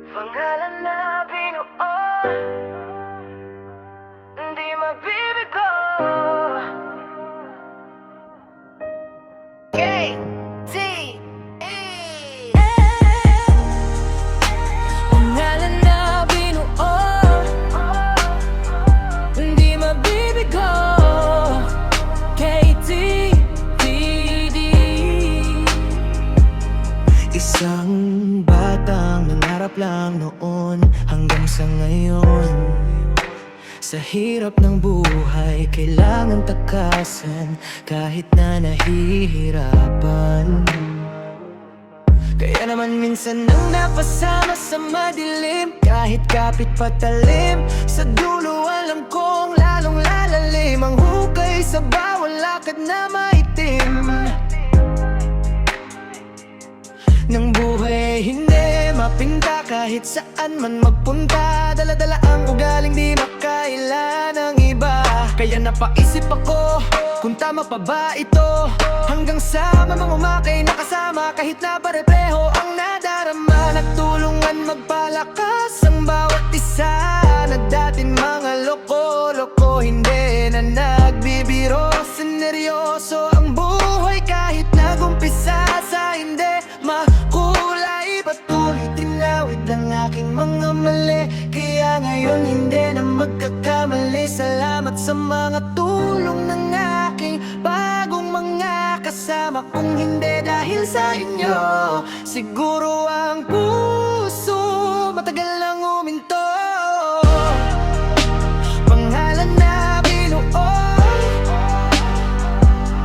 Pangalan na binuo, hindi mabibigo. K.T.E. Pangalan na binuo, hindi mabibigo. K.T.V.D. Isang batang nangarap lang noon hanggang sa ngayon. Sa hirap ng buhay, kailangan takasan kahit na nahihirapan. Kaya naman minsan nang napasama sa madilim, kahit kapit patalim, sa dulo alam kong lalong lalalim ang hukay sa bawal lakad na maitim ng buhay. Hindi mapinta kahit saan man magpunta, dala-dala ang ugaling di makaila ng iba. Kaya napaisip ako kung tama pa ba ito, hanggang sa mamang-umakay nakasama kahit na pare-pareho ang nadarama. Nagtulungan magpalakas ang bawat isa na dating mga loko-loko, hindi na nagbibiro. Sineryoso ang buhay kahit nagumpisa sa hindi makulay. Patuloy tinawid ang aking mga mali, kaya ngayon hindi na magkakamali. Salamat sa mga tulong ng aking bagong mga kasama. Kung hindi dahil sa inyo, siguro ang puso matagal nang uminto. Pangalan na binuo,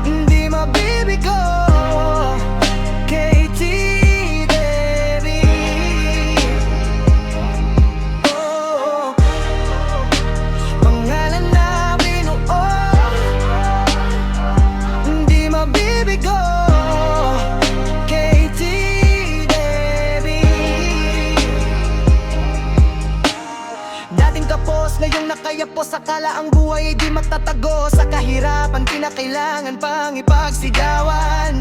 hindi mabibigo. Ngayong nakayapos, akala ang buhay ay di matatago. Sa kahirapan, kinakailangan pang ipagsigawan.